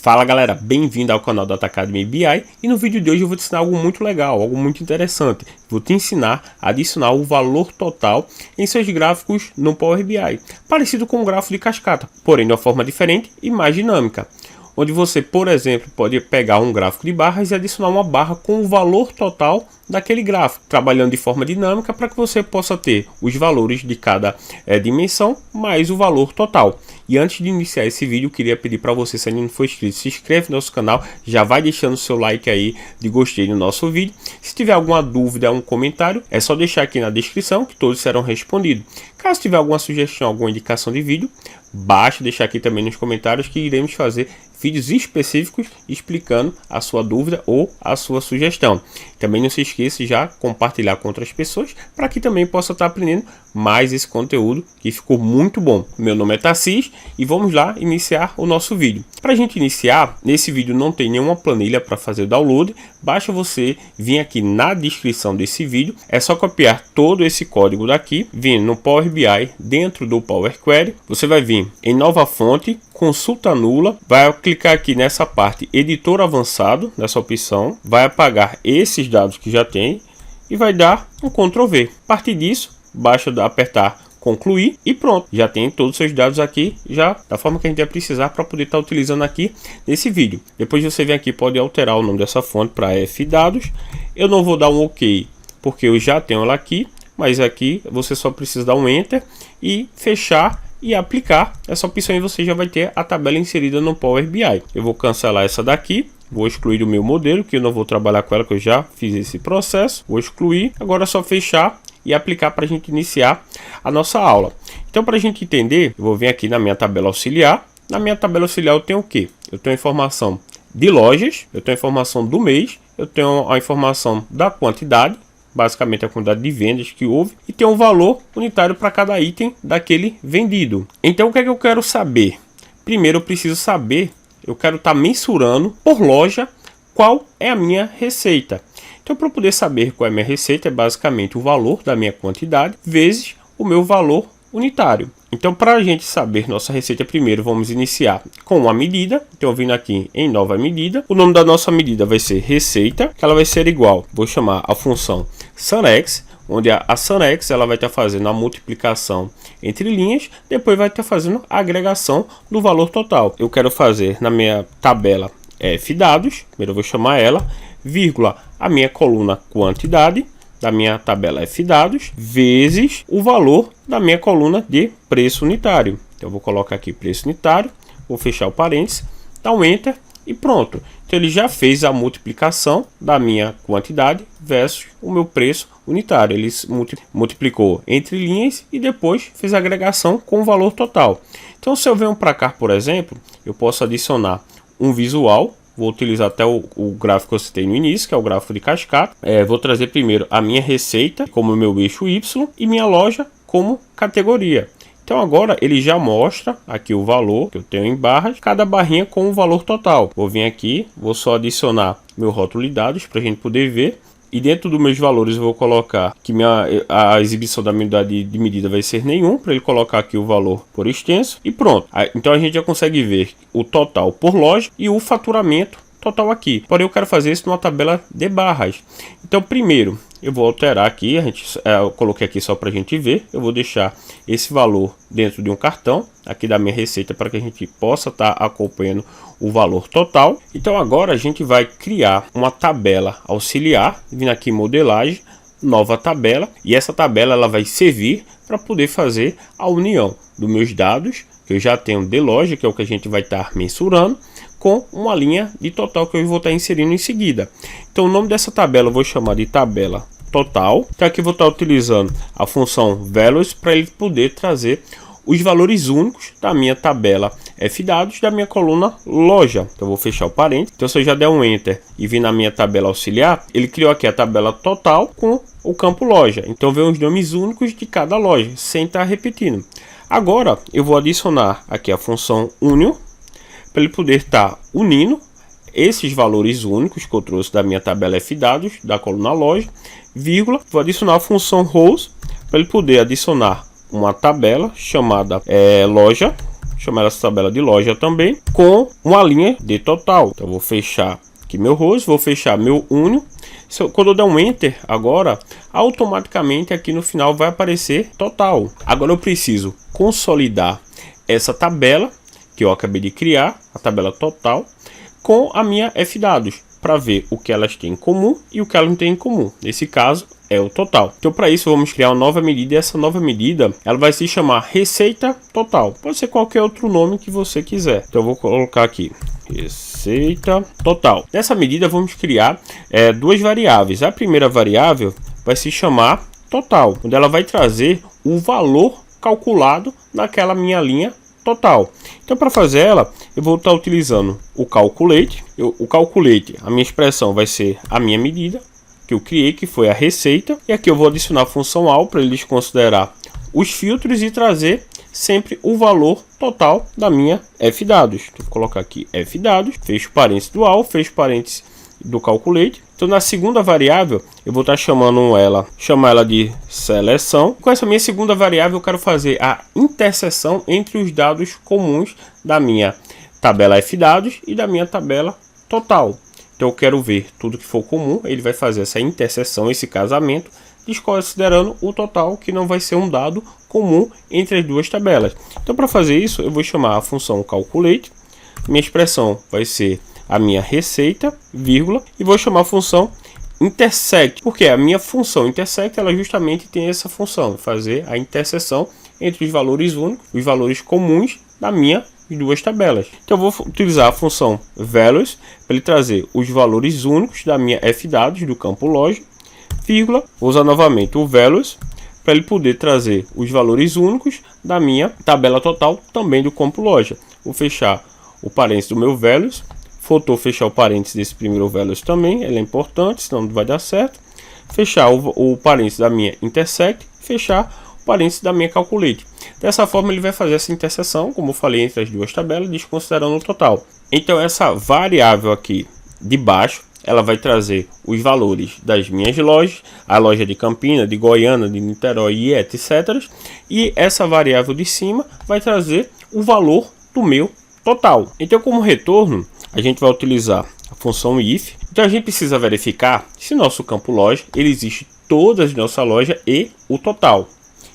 Fala galera, bem-vindo ao canal da Academy BI e no vídeo de hoje eu vou te ensinar algo muito legal, algo muito interessante. Vou te ensinar a adicionar o valor total em seus gráficos no Power BI, parecido com um gráfico de cascata, porém de uma forma diferente e mais dinâmica. Onde você, por exemplo, pode pegar um gráfico de barras e adicionar uma barra com o valor total daquele gráfico, trabalhando de forma dinâmica para que você possa ter os valores de cada dimensão mais o valor total. E antes de iniciar esse vídeo, eu queria pedir para você, se ainda não for inscrito, se inscreve no nosso canal, já vai deixando o seu like aí de gostei no nosso vídeo. Se tiver alguma dúvida, um comentário, é só deixar aqui na descrição que todos serão respondidos. Caso tiver alguma sugestão, alguma indicação de vídeo, basta deixar aqui também nos comentários que iremos fazer vídeos específicos explicando a sua dúvida ou a sua sugestão. Também não se esqueça de já compartilhar com outras pessoas para que também possa estar aprendendo mais esse conteúdo que ficou muito bom. Meu nome é Tarcís e vamos lá iniciar o nosso vídeo. Para a gente iniciar, nesse vídeo não tem nenhuma planilha para fazer o download, basta você vir aqui na descrição desse vídeo, é só copiar todo esse código daqui, vir no Power BI, dentro do Power Query, você vai vir em nova fonte, consulta nula, vai clicar aqui nessa parte editor avançado, nessa opção, vai apagar esses dados que já tem e vai dar um Ctrl V. A partir disso, basta apertar concluir e pronto, já tem todos os seus dados aqui, já da forma que a gente vai precisar para poder estar utilizando aqui nesse vídeo. Depois você vem aqui, pode alterar o nome dessa fonte para fdados. Eu não vou dar um OK porque eu já tenho ela aqui, mas aqui você só precisa dar um enter e fechar e aplicar essa opção e você já vai ter a tabela inserida no Power BI. Eu vou cancelar essa daqui, vou excluir o meu modelo, que eu não vou trabalhar com ela, que eu já fiz esse processo. Vou excluir, agora é só fechar e aplicar para a gente iniciar a nossa aula. Então, para a gente entender, eu vou vir aqui na minha tabela auxiliar. Na minha tabela auxiliar eu tenho o que? Eu tenho a informação de lojas, eu tenho a informação do mês, eu tenho a informação da quantidade, basicamente a quantidade de vendas que houve, e tem um valor unitário para cada item daquele vendido. Então o que é que eu quero saber? Primeiro eu preciso saber, eu quero estar mensurando por loja qual é a minha receita. Então, para poder saber qual é a minha receita, é basicamente o valor da minha quantidade vezes o meu valor unitário. Então, para a gente saber nossa receita, primeiro vamos iniciar com uma medida. Então, vindo aqui em nova medida, o nome da nossa medida vai ser receita, que ela vai ser igual, vou chamar a função SUNX, onde a SUNX ela vai estar fazendo a multiplicação entre linhas, depois vai estar fazendo a agregação do valor total. Eu quero fazer na minha tabela fdados, primeiro eu vou chamar ela, vírgula, a minha coluna quantidade da minha tabela fdados vezes o valor da minha coluna de preço unitário. Então eu vou colocar aqui preço unitário, vou fechar o parênteses, dar um enter e pronto. Então ele já fez a multiplicação da minha quantidade versus o meu preço unitário. Ele multiplicou entre linhas e depois fez a agregação com o valor total. Então se eu venho para cá, por exemplo, eu posso adicionar um visual. Vou utilizar até o gráfico que eu citei no início, que é o gráfico de cascata. Vou trazer primeiro a minha receita como meu eixo Y e minha loja como categoria. Então agora ele já mostra aqui o valor que eu tenho em barras, cada barrinha com o valor total. Vou vir aqui, vou só adicionar meu rótulo de dados para a gente poder ver. E dentro dos meus valores eu vou colocar que a exibição da unidade de medida vai ser nenhum, para ele colocar aqui o valor por extenso e pronto. Então a gente já consegue ver o total por loja e o faturamento total aqui. Porém eu quero fazer isso numa tabela de barras. Então primeiro eu vou alterar aqui, eu coloquei aqui só para a gente ver, eu vou deixar esse valor dentro de um cartão aqui da minha receita para que a gente possa estar acompanhando o valor total. Então agora a gente vai criar uma tabela auxiliar, vindo aqui em modelagem, nova tabela, e essa tabela ela vai servir para poder fazer a união dos meus dados que eu já tenho de loja, que é o que a gente vai estar mensurando, com uma linha de total que eu vou estar inserindo em seguida. Então o nome dessa tabela eu vou chamar de tabela total. Então aqui eu vou estar utilizando a função values para ele poder trazer os valores únicos da minha tabela fdados da minha coluna loja. Então eu vou fechar o parênteses. Então se eu já der um enter e vir na minha tabela auxiliar, ele criou aqui a tabela total com o campo loja. Então vem os nomes únicos de cada loja, sem estar repetindo. Agora eu vou adicionar aqui a função union, para ele poder estar unindo esses valores únicos que eu trouxe da minha tabela fdados da coluna loja, vírgula, vou adicionar a função rows, para ele poder adicionar uma tabela chamada loja chamar essa tabela de loja também, com uma linha de total. Então eu vou fechar aqui meu rosto, vou fechar meu único. Quando eu der um enter agora, automaticamente aqui no final vai aparecer total. Agora eu preciso consolidar essa tabela que eu acabei de criar, a tabela total, com a minha fdados, para ver o que elas têm em comum e o que elas não têm em comum. Nesse caso é o total. Então para isso vamos criar uma nova medida, e essa nova medida ela vai se chamar receita total. Pode ser qualquer outro nome que você quiser. Então eu vou colocar aqui receita total. Nessa medida vamos criar duas variáveis. A primeira variável vai se chamar total, onde ela vai trazer o valor calculado naquela minha linha total. Então para fazer ela, eu vou estar utilizando o calculate. O calculate, a minha expressão vai ser a minha medida que eu criei, que foi a receita. E aqui eu vou adicionar a função AL para eles considerar os filtros e trazer sempre o valor total da minha fdados. Então, vou colocar aqui fdados, fecho parênteses do AL, fecho parênteses do calculate. Então na segunda variável eu vou estar chamar ela de seleção. Com essa minha segunda variável eu quero fazer a interseção entre os dados comuns da minha tabela fdados e da minha tabela total. Então eu quero ver tudo que for comum, ele vai fazer essa interseção, esse casamento, desconsiderando o total, que não vai ser um dado comum entre as duas tabelas. Então para fazer isso eu vou chamar a função calculate, minha expressão vai ser a minha receita, vírgula, e vou chamar a função intersect, porque a minha função intersect ela justamente tem essa função, fazer a interseção entre os valores únicos, os valores comuns da minha duas tabelas. Então eu vou utilizar a função values para ele trazer os valores únicos da minha fdados do campo loja, vírgula, vou usar novamente o values para ele poder trazer os valores únicos da minha tabela total também do campo loja. Vou fechar o parênteses do meu values, faltou fechar o parênteses desse primeiro values também, ele é importante, senão não vai dar certo. Fechar o parênteses da minha intersect, fechar o parênteses da minha calculate. Dessa forma ele vai fazer essa interseção, como eu falei, entre as duas tabelas, desconsiderando o total. Então essa variável aqui de baixo, ela vai trazer os valores das minhas lojas, a loja de Campina, de Goiânia, de Niterói e etc. E essa variável de cima vai trazer o valor do meu total. Então como retorno, a gente vai utilizar a função if. Então a gente precisa verificar se nosso campo loja ele existe todas as nossa loja e o total.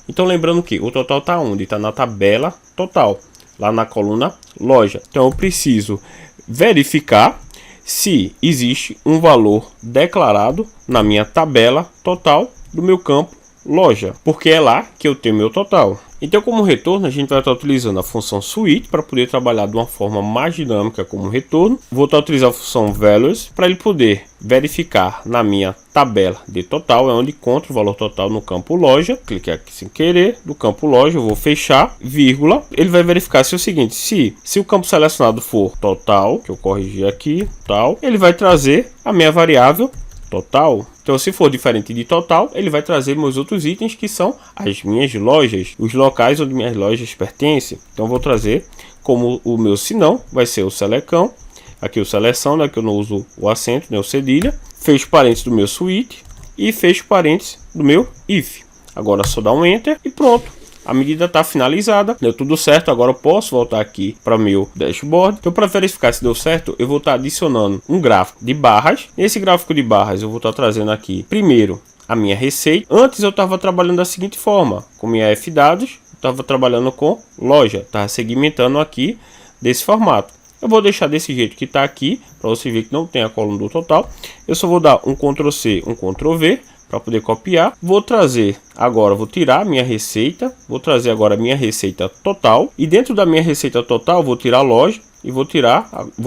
Então lembrando que o total está onde? Está na tabela total, lá na coluna loja. Então eu preciso verificar se existe um valor declarado na minha tabela total do meu campo loja, porque é lá que eu tenho meu total. Então como retorno a gente vai estar utilizando a função switch para poder trabalhar de uma forma mais dinâmica como retorno. Vou estar utilizando a função values para ele poder verificar na minha tabela de total, é onde encontro o valor total no campo loja. Cliquei aqui sem querer, do campo loja eu vou fechar, vírgula, ele vai verificar se é o seguinte, se o campo selecionado for total, que eu corrigi aqui, tal, ele vai trazer a minha variável total. Então se for diferente de total, ele vai trazer meus outros itens, que são as minhas lojas, os locais onde minhas lojas pertencem. Então vou trazer como o meu sinão vai ser o selecão, aqui o seleção, né, que eu não uso o acento, né, o cedilha, fecho parênteses do meu switch e fecho parênteses do meu if. Agora só dar um enter e pronto. A medida está finalizada, deu tudo certo. Agora eu posso voltar aqui para o meu dashboard. Então para verificar se deu certo, eu vou estar adicionando um gráfico de barras. Nesse gráfico de barras eu vou estar trazendo aqui primeiro a minha receita. Antes eu estava trabalhando da seguinte forma, com minha fdados, estava trabalhando com loja, estava segmentando aqui desse formato. Eu vou deixar desse jeito que está aqui, para você ver que não tem a coluna do total. Eu só vou dar um Ctrl C, um Ctrl V, para poder copiar. Vou trazer agora, vou tirar a minha receita, vou trazer agora a minha receita total, e dentro da minha receita total vou tirar a loja e vou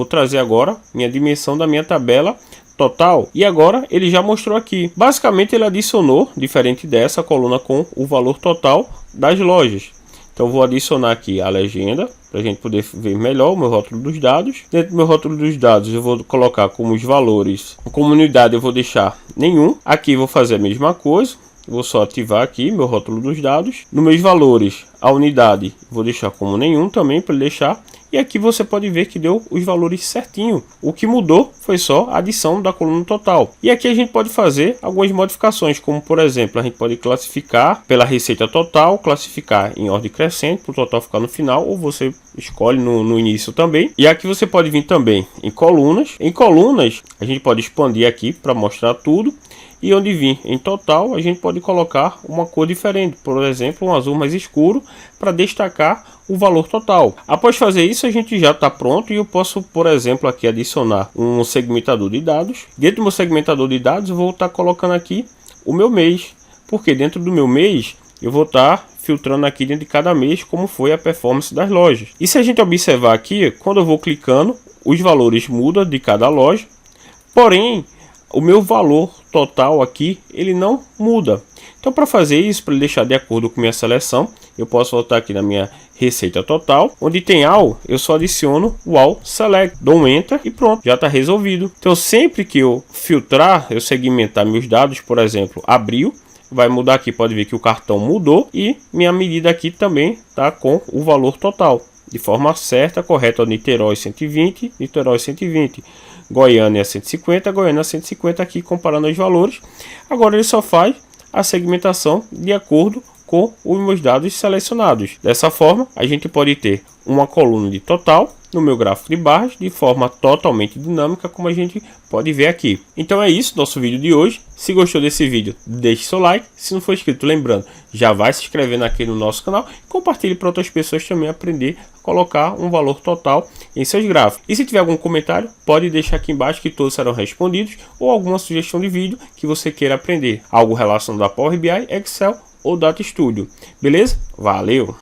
trazer agora minha dimensão da minha tabela total. E agora ele já mostrou aqui, basicamente ele adicionou, diferente dessa coluna, com o valor total das lojas. Então vou adicionar aqui a legenda para a gente poder ver melhor o meu rótulo dos dados. Dentro do meu rótulo dos dados eu vou colocar como os valores, como unidade eu vou deixar nenhum. Aqui vou fazer a mesma coisa, vou só ativar aqui meu rótulo dos dados. Nos meus valores, a unidade vou deixar como nenhum também, para ele deixar. E aqui você pode ver que deu os valores certinho. O que mudou foi só a adição da coluna total. E aqui a gente pode fazer algumas modificações, como por exemplo, a gente pode classificar pela receita total, classificar em ordem crescente, para o total ficar no final, ou você escolhe no início também. E aqui você pode vir também em colunas. Em colunas, a gente pode expandir aqui para mostrar tudo. E onde vir em total, a gente pode colocar uma cor diferente, por exemplo, um azul mais escuro, para destacar o valor total. Após fazer isso, a gente já está pronto e eu posso, por exemplo, aqui adicionar um segmentador de dados. Dentro do meu segmentador de dados, eu vou estar colocando aqui o meu mês, porque dentro do meu mês eu vou estar filtrando aqui dentro de cada mês como foi a performance das lojas. E se a gente observar aqui, quando eu vou clicando, os valores mudam de cada loja, porém o meu valor total aqui ele não muda. Então, para fazer isso, para deixar de acordo com minha seleção, eu posso voltar aqui na minha receita total, onde tem AL, eu só adiciono o AL Select, dou um Enter e pronto, já está resolvido. Então, sempre que eu filtrar, eu segmentar meus dados, por exemplo, abril, vai mudar aqui, pode ver que o cartão mudou e minha medida aqui também está com o valor total, de forma certa, correta. Niterói 120, Niterói 120. Goiânia 150, Goiânia 150 aqui comparando os valores. Agora ele só faz a segmentação de acordo com os meus dados selecionados. Dessa forma, a gente pode ter uma coluna de total no meu gráfico de barras de forma totalmente dinâmica, como a gente pode ver aqui. Então é isso, nosso vídeo de hoje. Se gostou desse vídeo, deixe seu like. Se não for inscrito, lembrando, já vai se inscrevendo aqui no nosso canal e compartilhe para outras pessoas também aprender a colocar um valor total em seus gráficos. E se tiver algum comentário, pode deixar aqui embaixo que todos serão respondidos, ou alguma sugestão de vídeo que você queira aprender, algo relacionado a Power BI, Excel ou Data Studio. Beleza? Valeu!